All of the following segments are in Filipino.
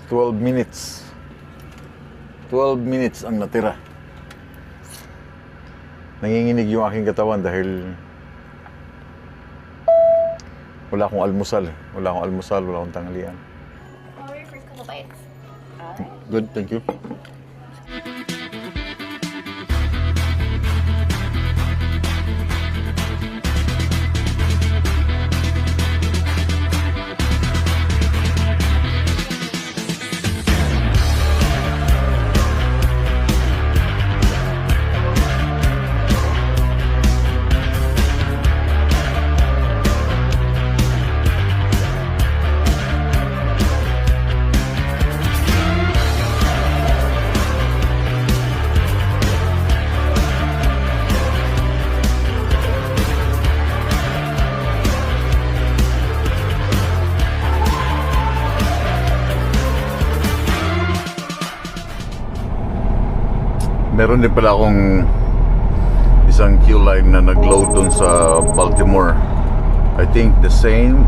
12 minutes. 12 minutes ang natira. Nanginginig yung aking katawan dahil wala akong almusal. Wala akong tanghalian. How were your first couple bites? Good, thank you. Meron din pala akong isang queue line na nag-load dun sa Baltimore. I think the same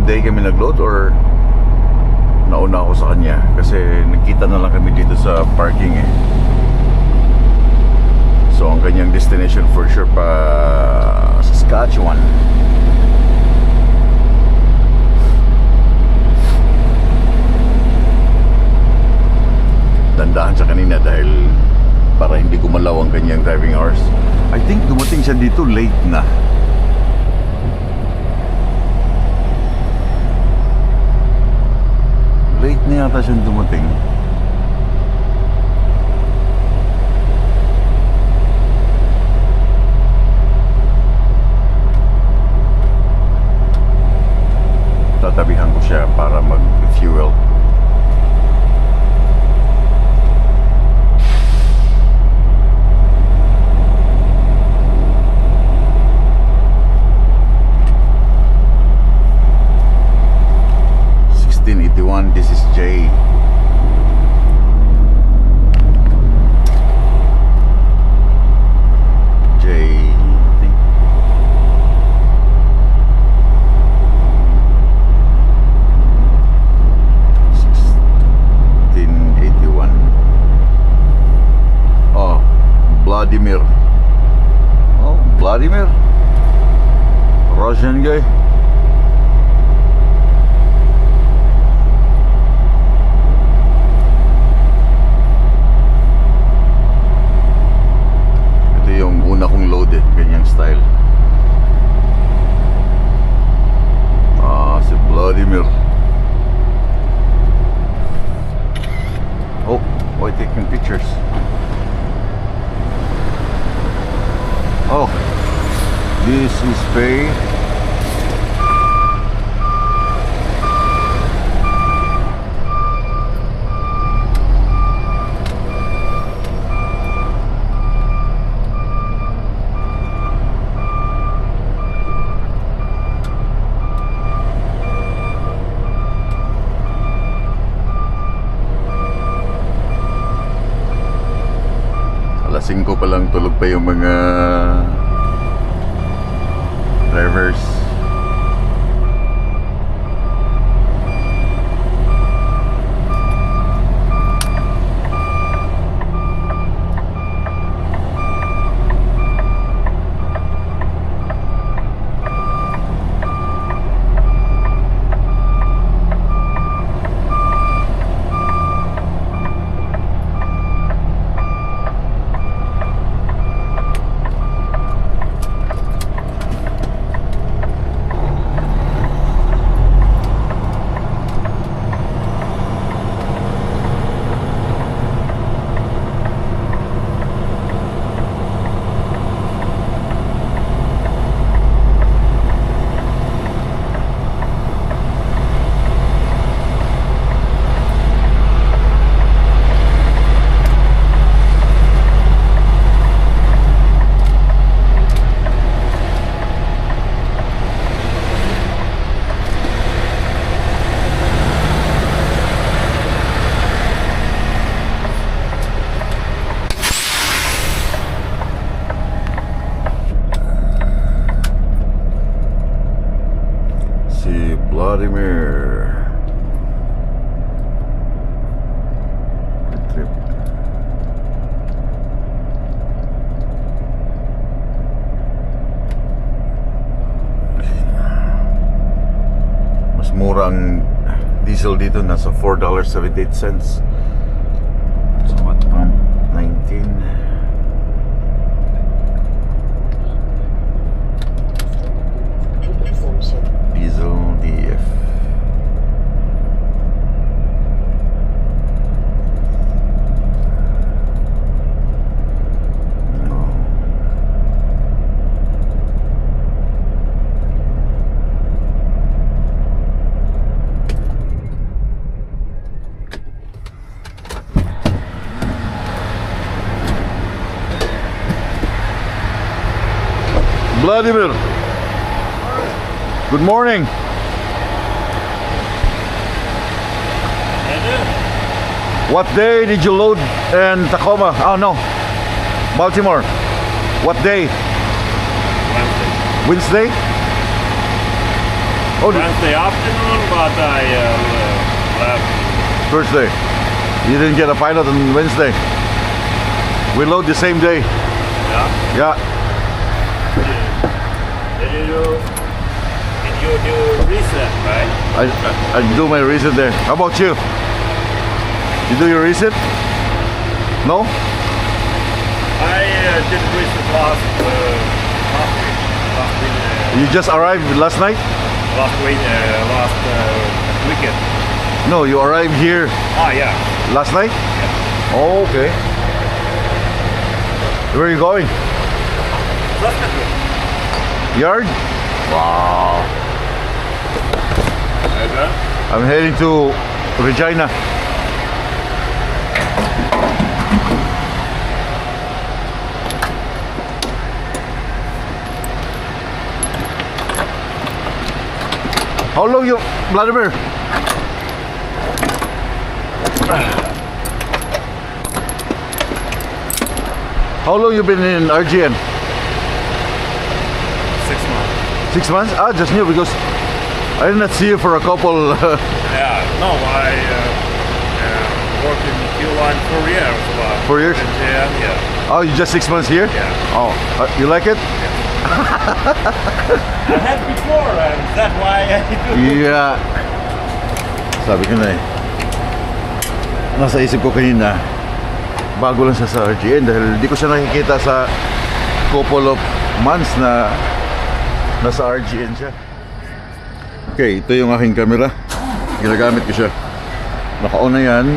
day kami nag-load or nauna ako sa kanya kasi nagkita na lang kami dito sa parking eh. So ang kanyang destination for sure pa Saskatchewan. Dandahan siya kanina dahil para hindi gumalaw ang kanyang driving hours. I think dumating siya dito late na. Late na yata siyang dumating. Tatabihan ko siya para mag-fuel. This is Jay. Jay, I think. Oh, Vladimir. Oh, Vladimir. Russian guy. Una kong loaded, ganyang style. Si Vladimir. Oh, taking pictures. Oh, this is Faye. Alas 5 pa lang, tulog pa yung mga drivers. mura ang diesel dito, nasa $4.78. So what pump? 19. Diesel DF. No. Vladimir, good morning. What day did you load in Tacoma? Oh no, Baltimore. What day? Wednesday? Oh, Wednesday afternoon, but I left. Thursday. You didn't get a pilot on Wednesday. We load the same day. Yeah. Yeah. Did you do reset, right? I do my reset there. How about you? You do your reset? No? I did reset last week. You just arrived last night? Last weekend. No, you arrived here Ah, yeah. last night? Oh, okay. Where are you going? Yard? Wow. I'm heading to Regina. How long you, Vladimir? How long you been in RGN? 6 months. 6 months? Ah, just new because I did not see you for a couple. Yeah. No, I worked in Q1 4 years. But 4 years? Yeah. Oh, you just 6 months here? Yeah. Oh, you like it? I had before, and that's why I do. Yeah. Sabi ko na eh. Nasa isip ko kanina, bago lang siya sa RGN dahil di ko siya nakikita sa couple of months na nasa RGN siya. Okay, ito yung aking camera. Ginagamit ko siya. Naka-on na yan.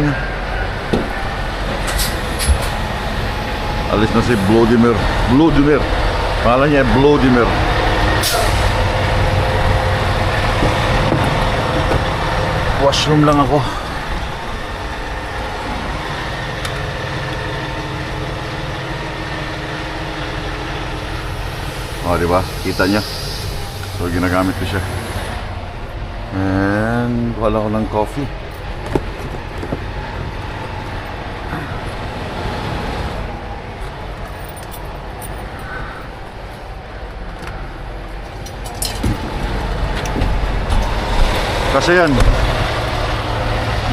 Alis na si Vladimir. Vladimir. Pangalan niya Vladimir. Washroom lang ako. Oh, di ba? Kita niya. So, ginagamit ko siya. And wala ko ng coffee. Kasi yan.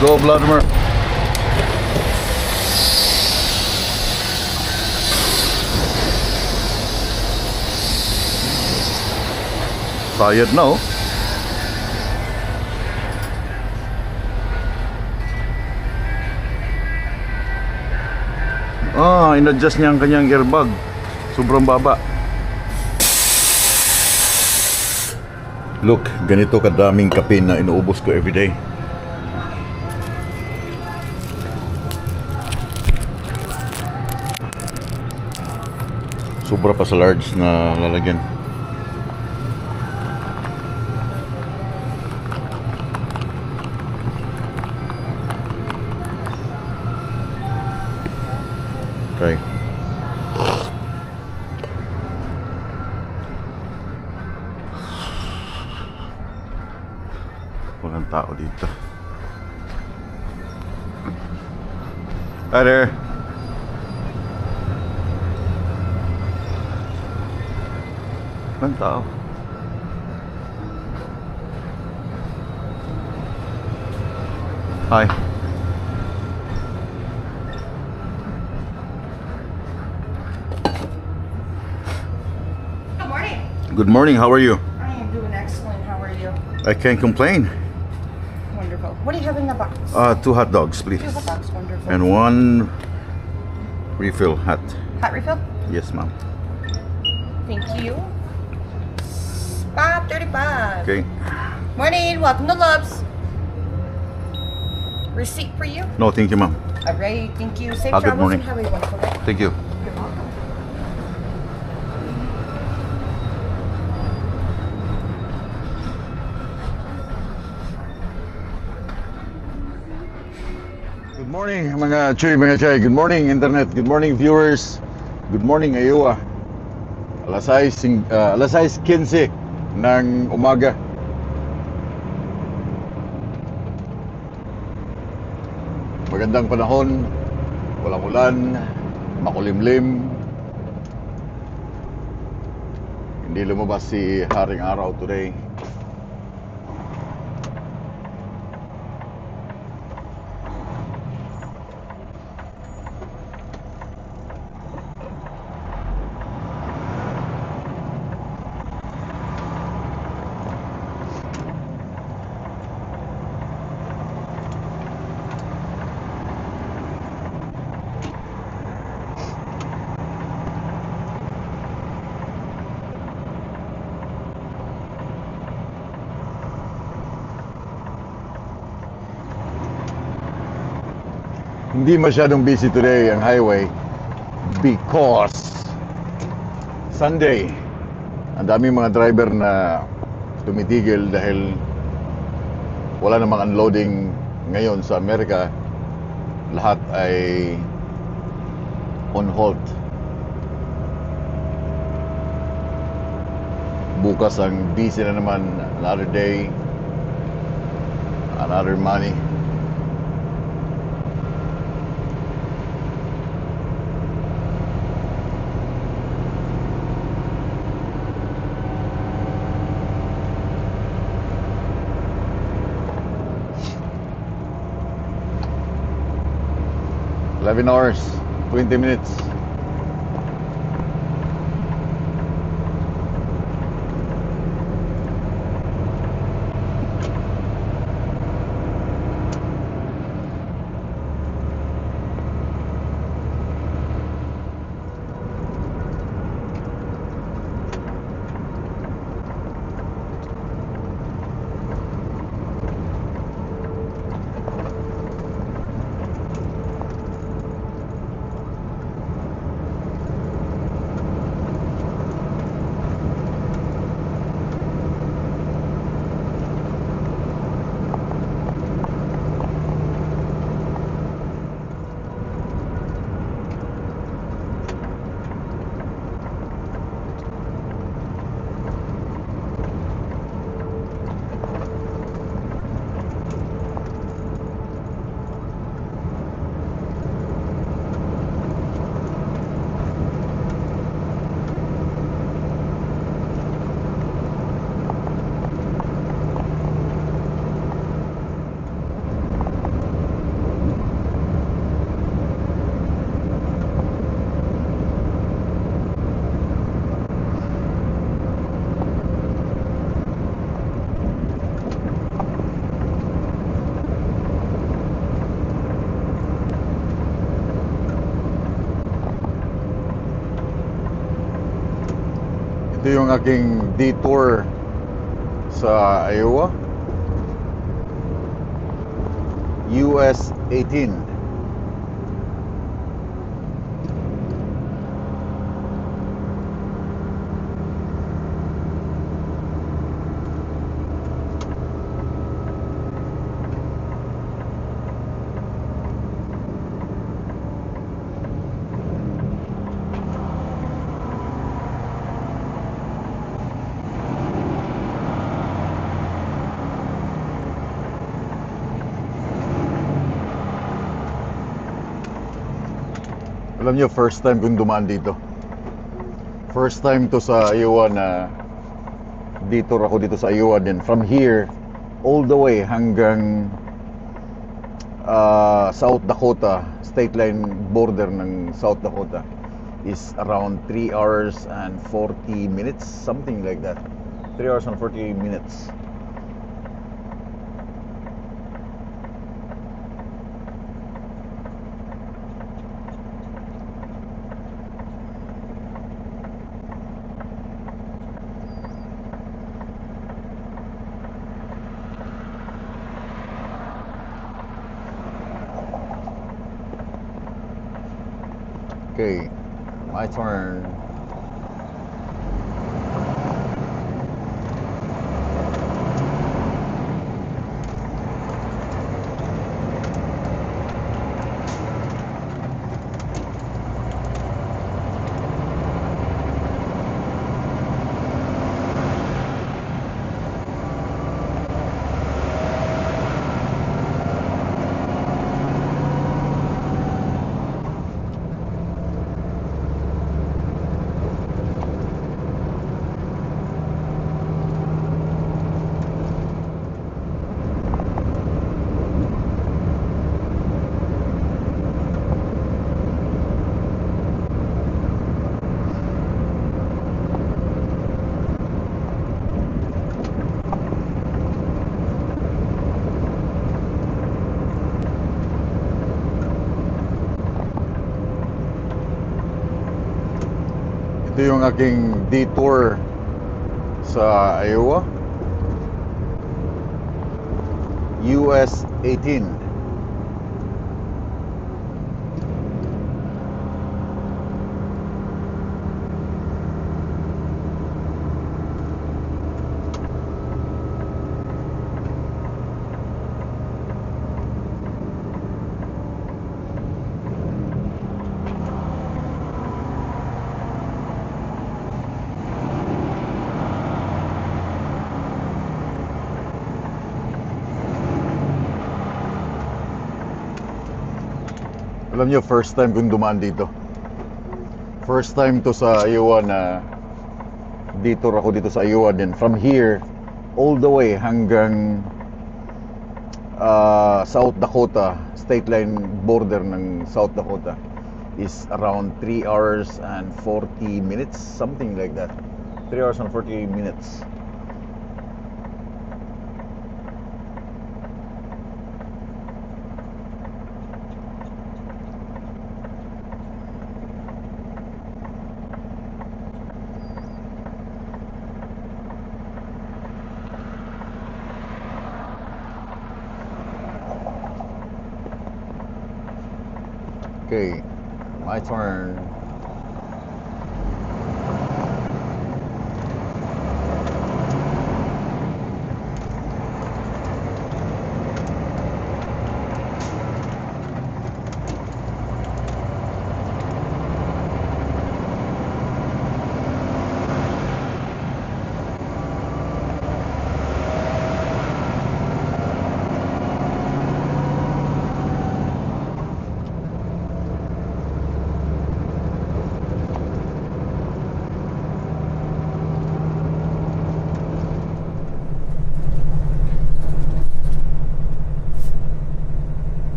Go, Vladimir. Tired na, oh. Ah, in-adjust niya ang kanyang airbag. Sobrang baba. Look, ganito kadaming kape na inuubos ko everyday. Sobra pa sa large na lalagyan. Okay. Walang tao dito. Hi there. Walang tao. Hi. Good morning. Good morning. How are you? I am doing excellent. How are you? I can't complain. Wonderful. What do you have in the box? 2 hot dogs, please. 2 hot dogs. Wonderful. And 1 refill hot. Hot refill? Yes, ma'am. Thank you. Bob 35. Okay. Morning. Welcome to Love's. Receipt for you. No, thank you, ma'am. All right. Thank you. Safe Good travels morning. and have a wonderful day. Thank you. You're welcome. Good morning mga Chuy, mga Chay. Good morning internet. Good morning viewers. Good morning Iowa. Alas 6:15 ng umaga. Magandang panahon. Walang ulan. Makulimlim. Hindi lumabas si Haring Araw today. Hindi masyadong busy today ang highway because Sunday. Ang daming mga driver na tumitigil dahil wala namang unloading ngayon sa Amerika. Lahat ay on hold. Bukas ang busy na naman. Another day, another money. $11, 20 minutes. Ito yung aking detour sa Iowa. US 18. Alam niyo, first time kong dumaan dito. First time to sa Iowa na detour ako dito sa Iowa din. From here, all the way hanggang South Dakota, state line border ng South Dakota is around 3 hours and 40 minutes, something like that. 3 hours and 40 minutes. Okay, my turn. Ito yung aking detour sa Iowa. US 18. Alam niyo, first time kong dumaan dito. First time to sa Iowa na detour ako dito sa Iowa din. From here, all the way hanggang South Dakota, state line border ng South Dakota is around 3 hours and 40 minutes, something like that. 3 hours and 40 minutes. Okay, my turn.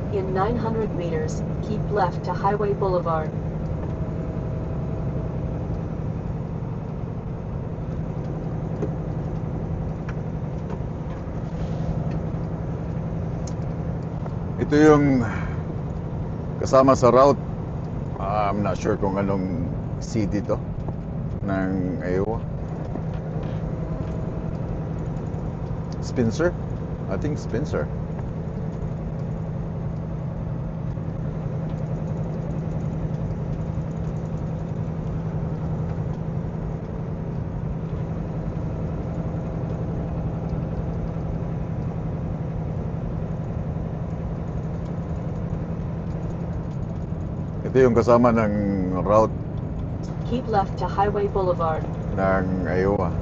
In 900 meters, keep left to Highway Boulevard. Ito yung kasama sa route. I'm not sure kung anong city to ng Iowa. Spencer? I think Spencer. Ito yung kasama ng route Keep left to Highway Boulevard. ng Iowa.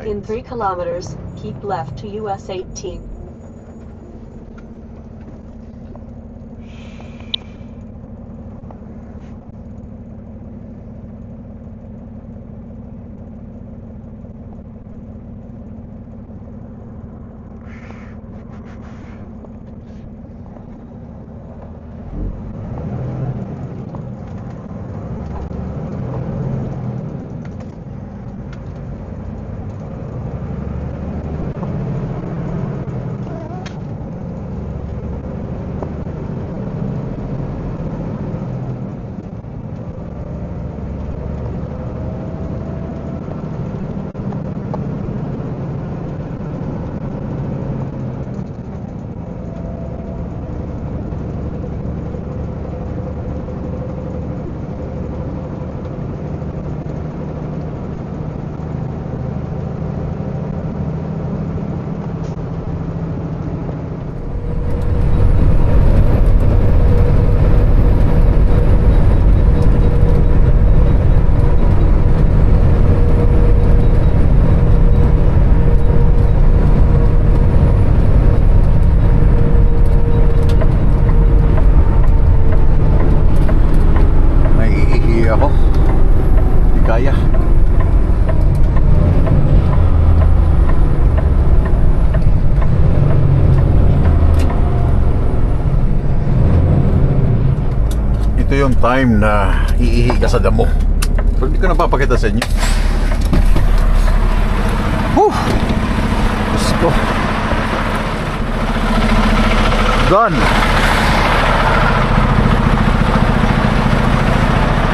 In 3 kilometers, keep left to US 18. Ito yung time na iihi ka sa damo. So hindi ko napapakita sa inyo. Whew! Diyos ko. Done!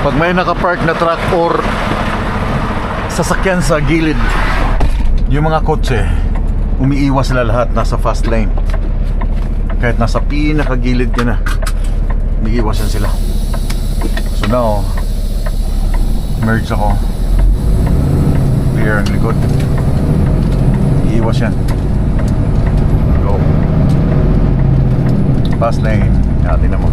Pag may nakapark na truck or sasakyan sa gilid, yung mga kotse, umiiwas sila lahat, nasa fast lane. Kahit nasa pinakagilid ka na, umiiwasan sila. So now, merge ako. Clear ang likod. Iiwas yan. Go. Fast lane. Natin naman.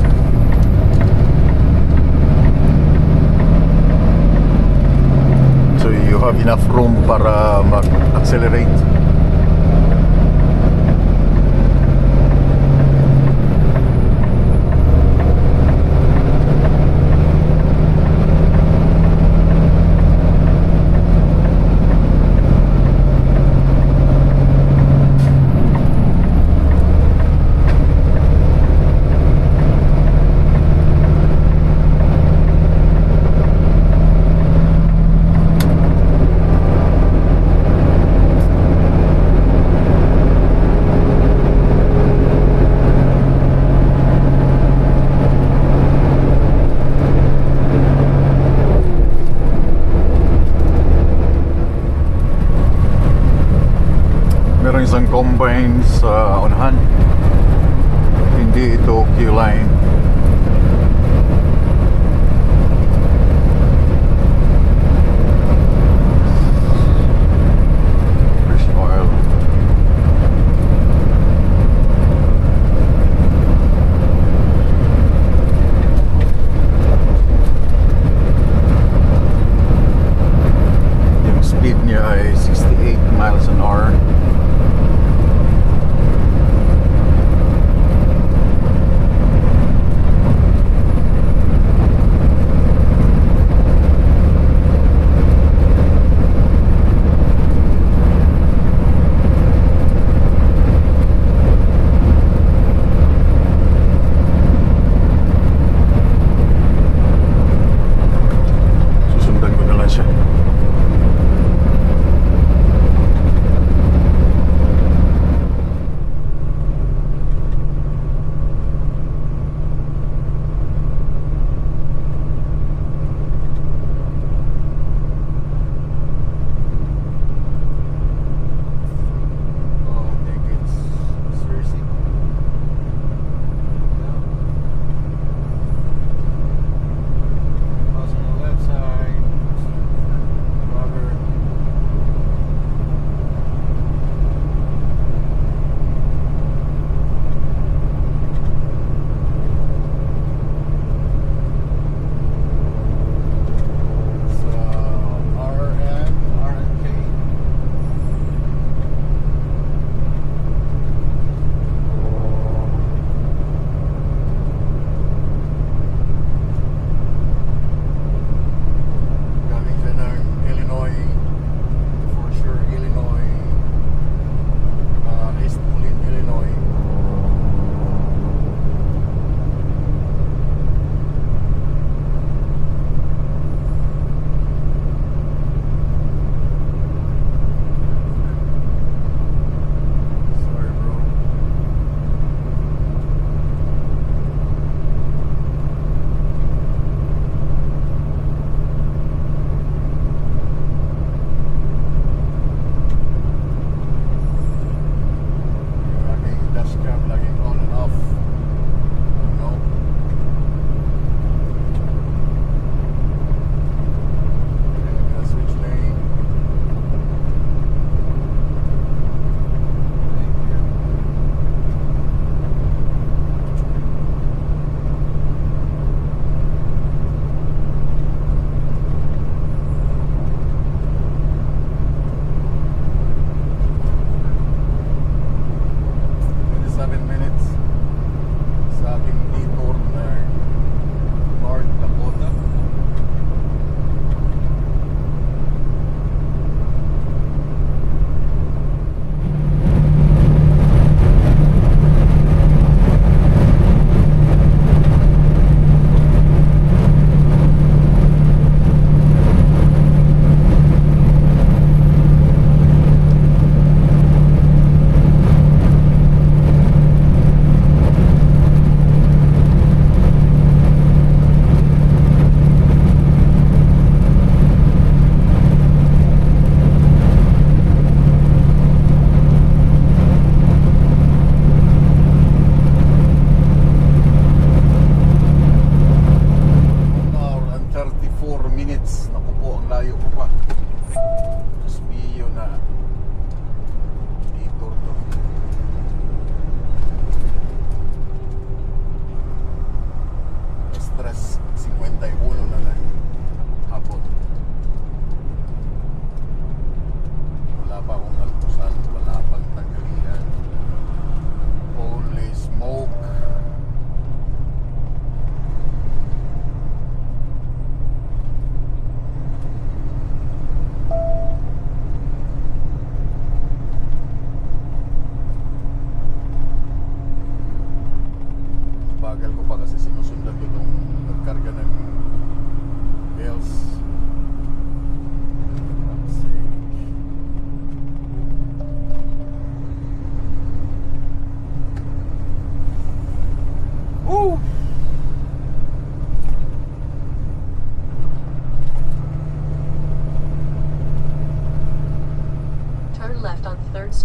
So you have enough room para mag-accelerate. Meron isang combine sa unahan. Hindi ito Q-line. Fresh oil. Yung speed niya ay 68 miles an hour.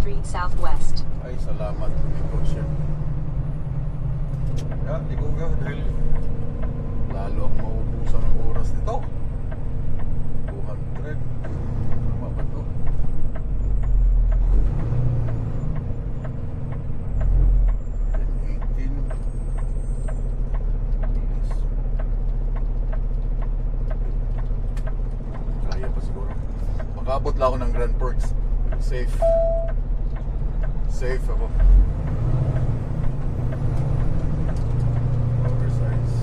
Street Southwest. Ay, salamat. Ikaw siya. Kaya, ligo ka dahil lalo akong maubusan ng oras nito. 200. Tama ba ito? Kaya pa siguro. Makaabot lang ako ng Grand Perks. Safe. Safe ako. Oversize.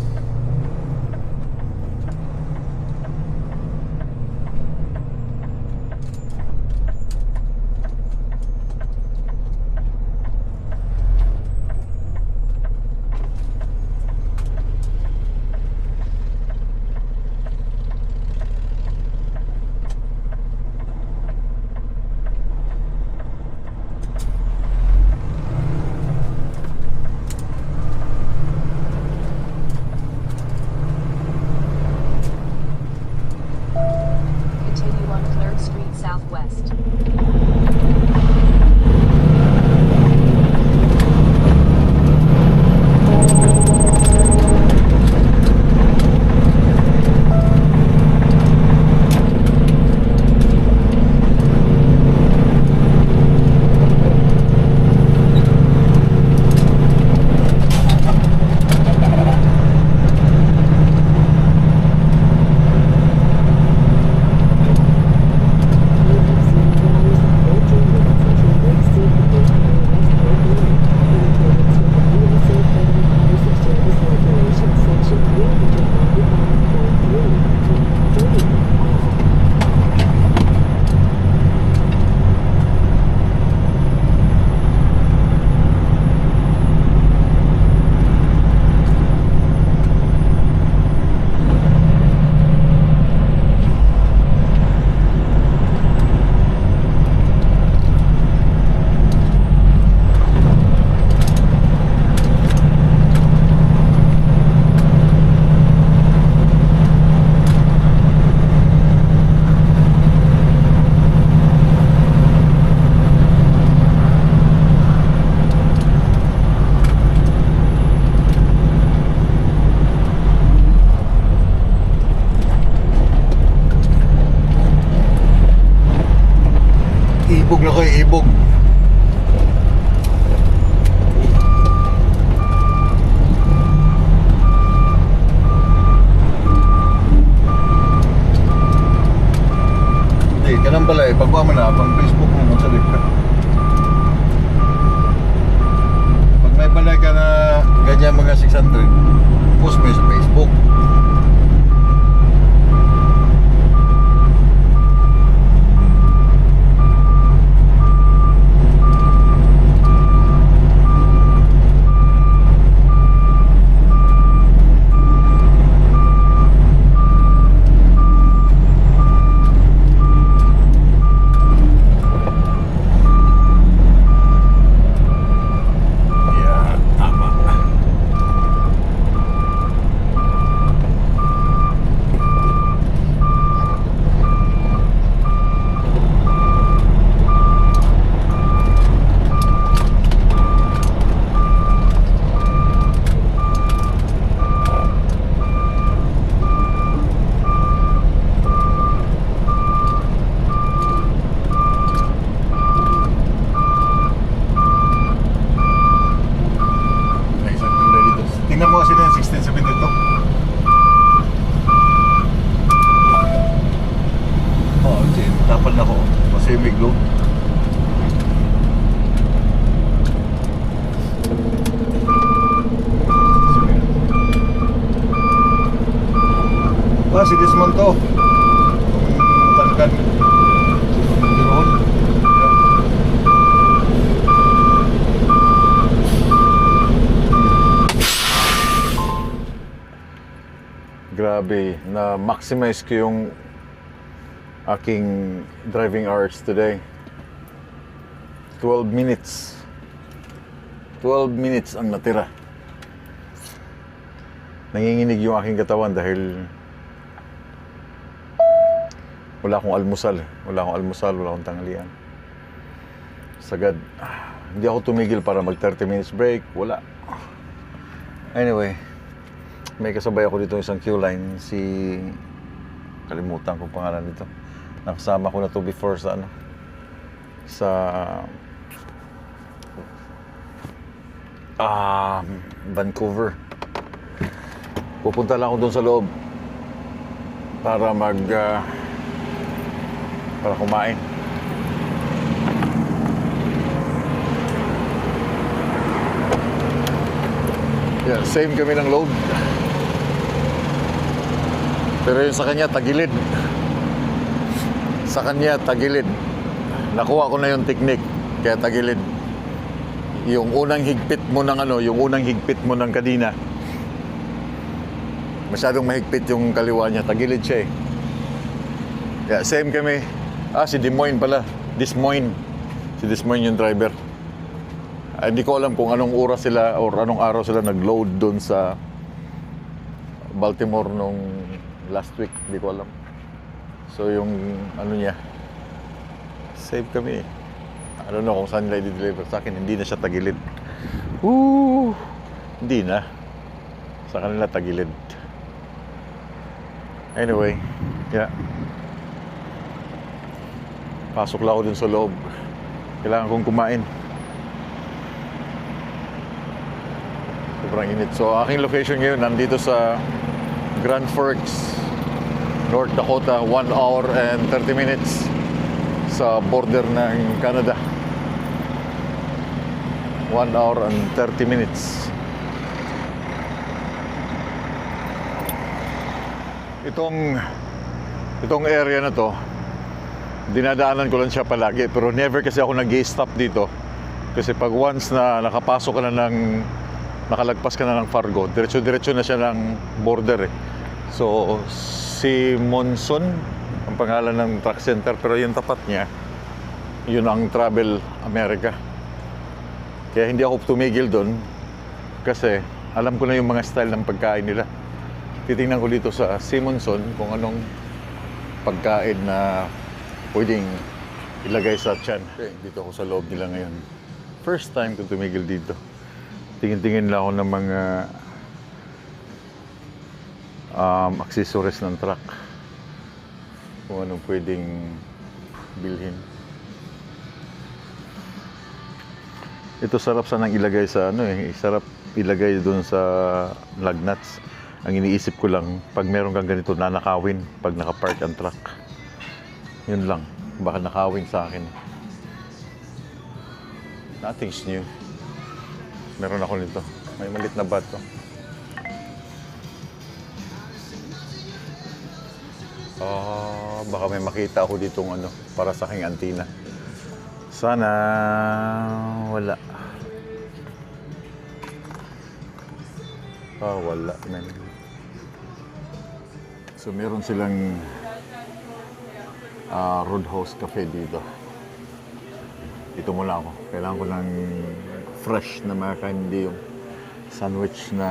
Continue on 3rd Street Southwest. Ibog na kayo, ibog. Hindi, ganun pala eh. Pagkuha mo na, pang Facebook mo, magsalit ka. Pag may balay ka na ganyan mga 600, post mo yun sa Facebook. Yeah, tama. May isang tanda dito. Tingnan mo kasi na yung 1672. Oh, Jim, tapal na ko. Kasi may glow. Si Desmond to. Tangkan. Giroon. Grabe, na-maximize ko yung aking driving hours today. 12 minutes. 12 minutes ang natira. Nanginginig yung aking katawan dahil wala akong almusal. Wala akong tanghalian. sagad. Hindi ako tumigil para mag 30 minutes break. Wala. Anyway, may kasabay ako dito isang queue line. Kalimutan ko pangalan nito. Nakasama ko na to before sa Vancouver. Pupunta lang ako doon sa loob para para kumain. Yeah, same kami ng load. Pero yung sa kanya, tagilid. Sa kanya, tagilid. Nakuha ko na yung technique, kaya tagilid. Yung unang higpit mo ng kadena, masyadong mahigpit yung kaliwa niya, tagilid siya eh. Yeah, same kami. Si Des Moines pala. Des Moines. Si Des Moines yung driver. Hindi ko alam kung anong oras sila or anong araw sila nag-load doon sa Baltimore nung last week. Hindi ko alam. So yung niya, save kami. I don't know kung saan nila i-deliver sa akin. Hindi na siya tagilid. Hindi na. Sa kanila tagilid. Anyway, yeah. Pasok lang ako dun sa loob. Kailangan kong kumain. Sobrang init. So, aking location ngayon, nandito sa Grand Forks, North Dakota, 1 hour and 30 minutes sa border ng Canada. 1 hour and 30 minutes. Itong area na to, dinadaanan ko lang siya palagi, pero never kasi ako nag-stop dito. Kasi pag once na nakapasok ka na nakalagpas ka na ng Fargo, diretso-diretso na siya ng border eh. So, si Monson, ang pangalan ng truck center, pero yung tapat niya, yun ang Travel America. Kaya hindi ako tumigil doon kasi alam ko na yung mga style ng pagkain nila. Titingnan ko dito sa Simonson kung anong pagkain na pwedeng ilagay sa tiyan. Okay, dito ako sa loob nila ngayon. First time ko tumigil dito. Tingin-tingin lang ako ng mga accessories ng truck. Kung anong pwedeng bilhin. Ito sarap sanang ilagay sa sarap ilagay doon sa lug nuts. Ang iniisip ko lang, pag meron kang ganito, nanakawin pag nakapark ang truck. Yun lang, baka nakawin sa akin. Nothing's new. Meron ako nito. May malit na bato. Baka may makita ako ditong para sa aking antina. Sana wala. Wala, man. So meron silang Roadhouse Cafe dito. Dito muna ako. Kailangan ko ng fresh na makakain, hindi yung sandwich na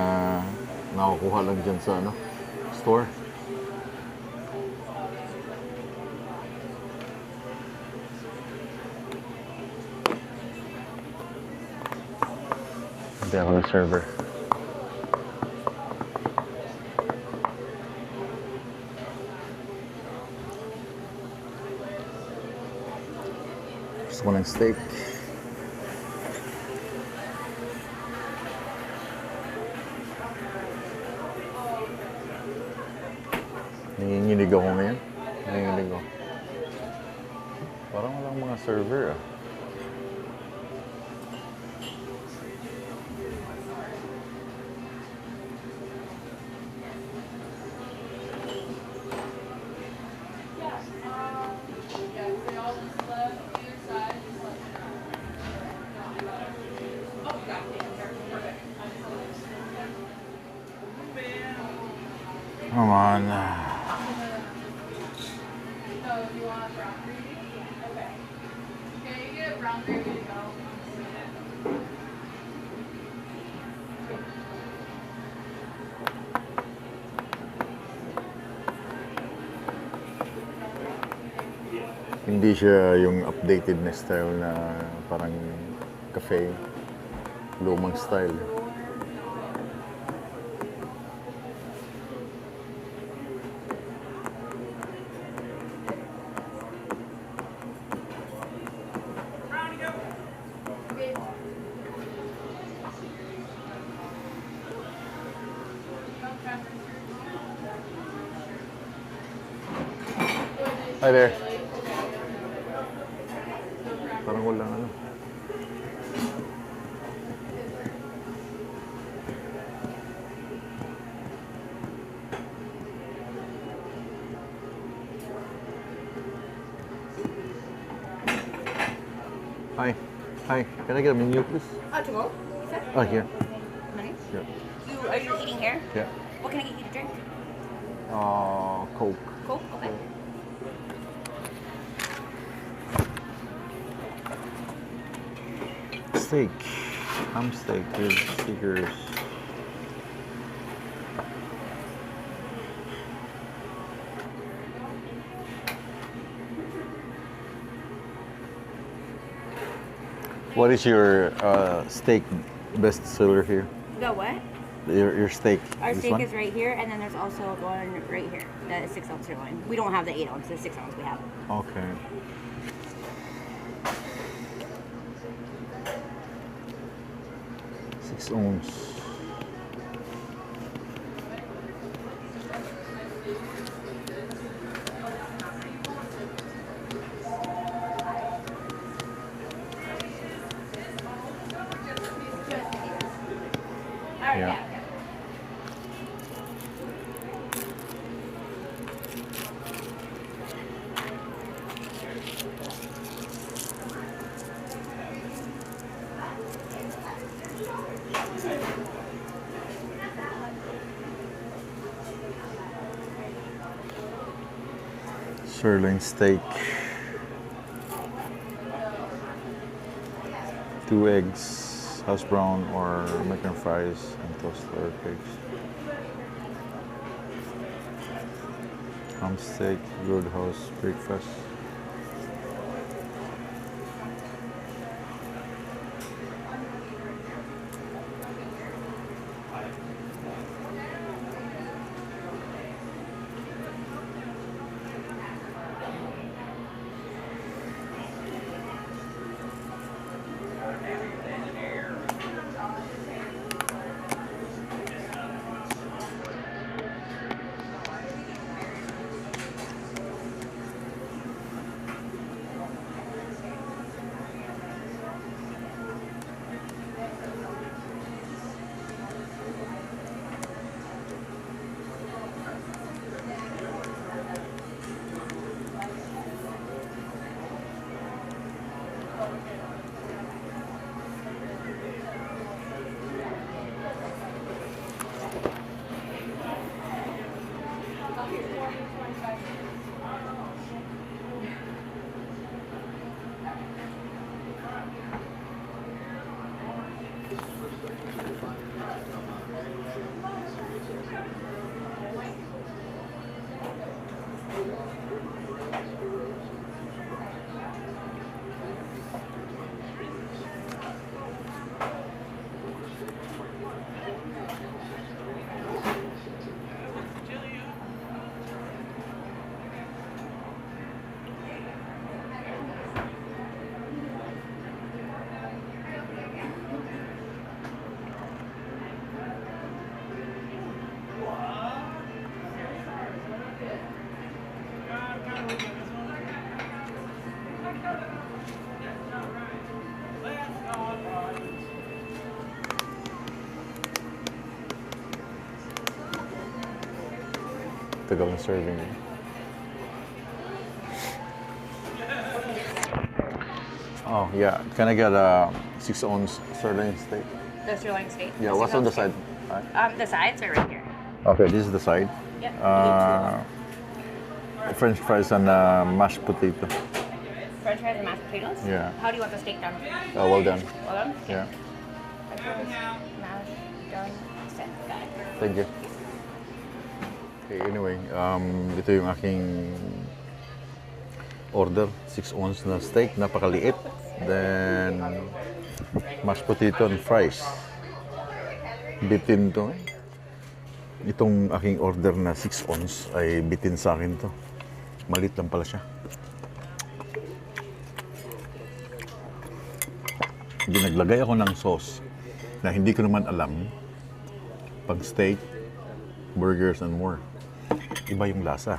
nakukuha lang dyan sa store. Hindi ako ng server. Gusto ko ng steak. Nanginginig ako ngayon. Nanginginig ako. Parang walang mga server ah. Come on. Hindi siya yung updated na style na parang cafe. Lumang style. Hi there. Parang walang ano. Hi. Hi. Can I get a menu, please? To go? Oh, here. Nice. Yeah. Are you eating here? Yeah. What can I get you to drink? Coke. Coke? Okay. Steak. Ham steak with stickers. What is your steak best seller here? The what? Your steak. Our This steak one? is right here, and then there's also one right here. The 6-ounce sirloin. We don't have the 8-ounce. The 6-ounce we have. Okay. Six ounce. Yeah. Sirloin steak. 2 eggs, hash brown or mac and fries, and toasted eggs. Ham steak, roadhouse breakfast. Tagal ng serving. Oh, yeah. Can I get a 6 ounce sirloin steak? The sirloin steak. Yeah, The what's on the 6-ounce side? steak. The sides are right here. Okay, this is the side. Yep. You need French fries and mashed potato. two. French fries and mashed potatoes? Yeah. How do you want the steak done? Well done. Well done? Yeah. French fries, mashed, done, set. Got it. Thank you. Okay, anyway, ito yung aking order 6 ounce na steak, napakaliit. Then mashed potato and fries. Bitin to. Itong aking order na 6 ounce ay bitin sa akin to. Malit lang pala siya. Naglagay ako ng sauce na hindi ko naman alam pag steak, burgers and more. Iba yung lasa.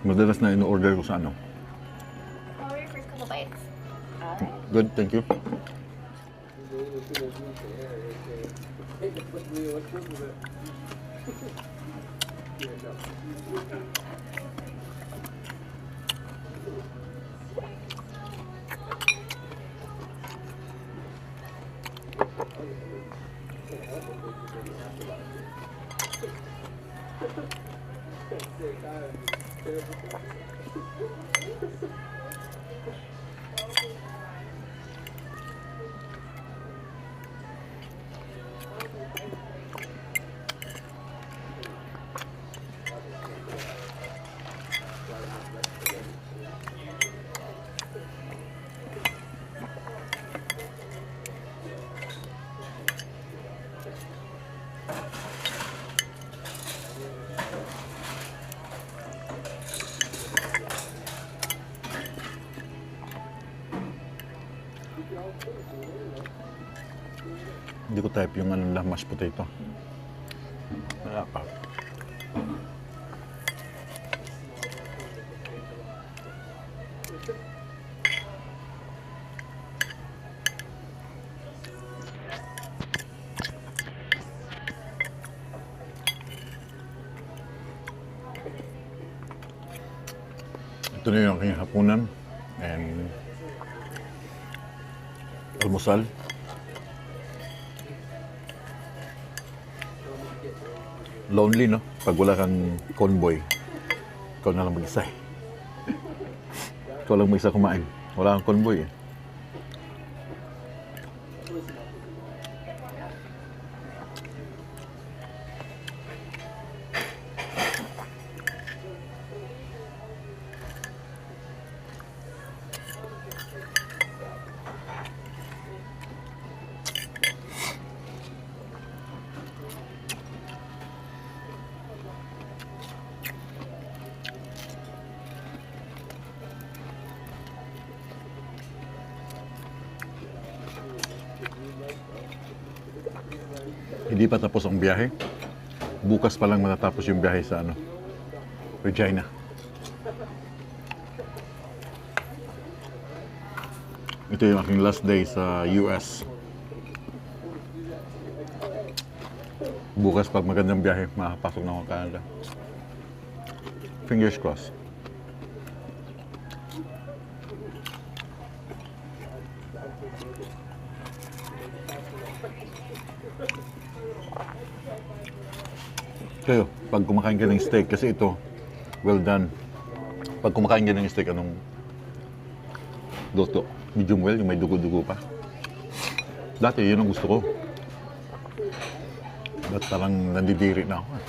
Madalas na in-order ko sa ano. How are your first couple bites? Good, thank you. Hindi ko type yung ano lang, mashed potato. Wala pa. Ito na yung aking hapunan and almusal. Lonely, no? Pag wala kang convoy, ikaw na lang mag-isa. Ikaw lang mag-isa kumain. Wala kang convoy eh. Hindi pa tapos ang biyahe. Bukas pa lang matatapos yung biyahe sa ano, Regina. Ito yung aking last day sa US. Bukas pag magandang biyahe, makapasok na ako Canada. Fingers crossed. Kayo, pag kumakain ka ng steak, kasi ito, well done. Pag kumakain ka ng steak, anong luto? Medium well, yung may dugo-dugo pa. Dati, yun ang gusto ko. Ba't parang nandidiri na ako eh.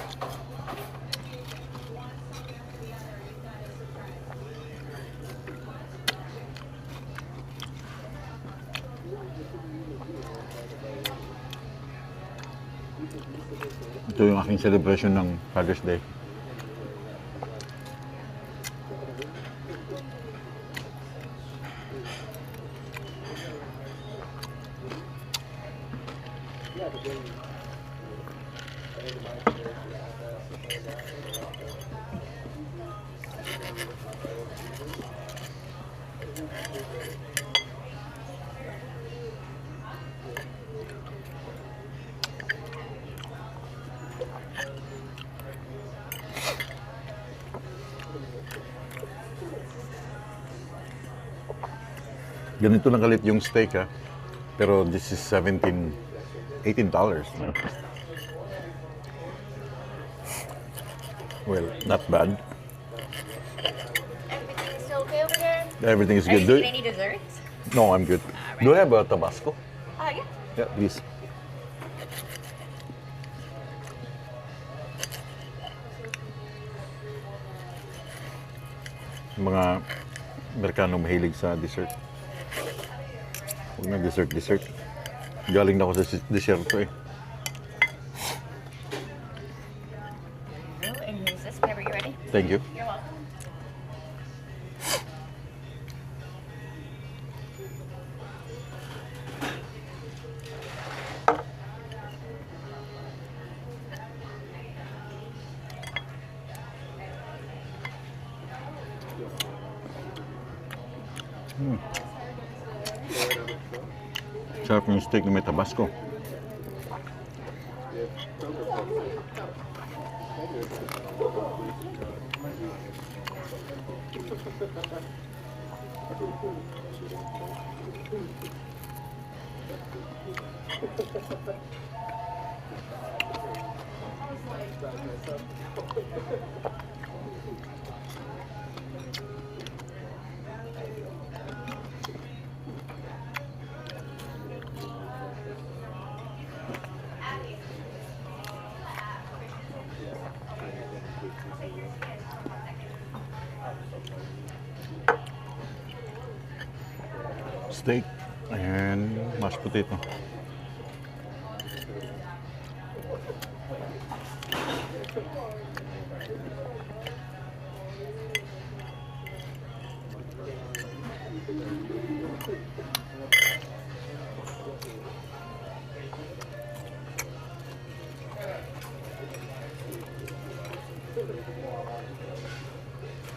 Ito yung aking celebration ng Father's Day. Ganito lang kalit yung steak ha. Pero this is $18. No? Well, not bad. Everything's still okay over there? Everything is Are good. you eating any desserts? No, I'm good. Do I have a Tabasco? Yeah. Yeah, please. Mga Amerikano mahilig sa dessert. Huwag na dessert. Galing na ako sa desierto eh. And here's this whenever you're ready. Thank you. You're welcome. Sarap yung steak na may tabasco. Steak and mashed potato.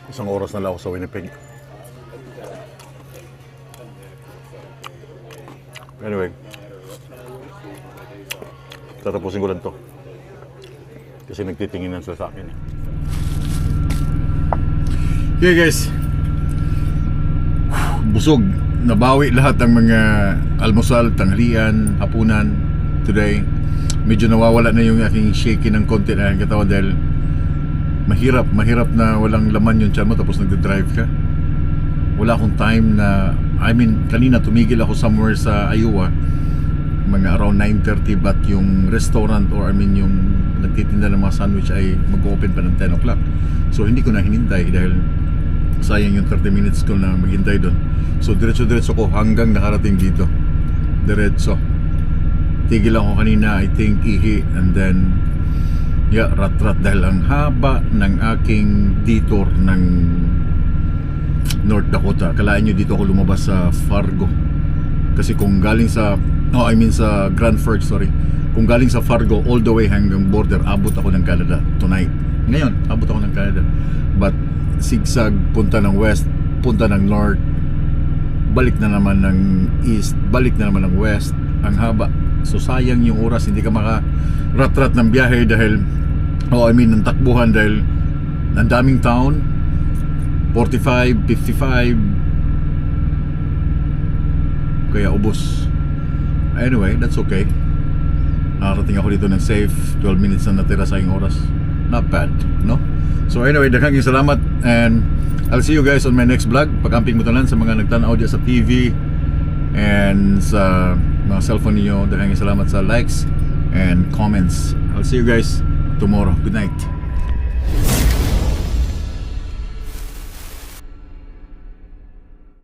Isang oras na lang ako sa Winnipeg. Anyway, tatapusin ko lang to kasi nagtitinginan sila sa akin. Okay guys, busog, nabawi lahat ng mga almusal, tanghalian, hapunan today. Medyo nawawala na yung aking shaky ng konti na ang katawan dahil mahirap na walang laman yung tiyan mo tapos nagde-drive ka. Wala akong time na, kanina tumigil ako somewhere sa Iowa mga around 9:30, but yung restaurant or yung nagtitinda ng mga sandwich ay mag-open pa ng 10 o'clock. So hindi ko na hinintay dahil sayang yung 30 minutes ko na maghintay doon. So diretso ko hanggang nakarating dito. Diretso. Tigil ako kanina, I think ihi, and then rat dahil ang haba ng aking detour ng North Dakota. Kalain nyo dito ako lumabas sa Fargo. Kasi kung galing sa sa Grand Forks, kung galing sa Fargo all the way hanggang border, abot ako ng Canada tonight. Ngayon, abot ako ng Canada. But zigzag, punta ng west, punta ng north, balik na naman ng east, balik na naman ng west. Ang haba. So sayang yung oras, hindi ka maka-rat ng biyahe dahil ng takbuhan dahil ang daming town, 45, 55, kaya ubos. Anyway, that's okay. Nakarating ako dito ng safe. 12 minutes na natira sa aking oras. Not bad, no? So anyway, daghang salamat, and I'll see you guys on my next vlog. Pag-amping mo tanan sa mga nagtanaw dyan sa TV and sa mga cellphone niyo. Daghang salamat sa likes and comments. I'll see you guys tomorrow. Good night.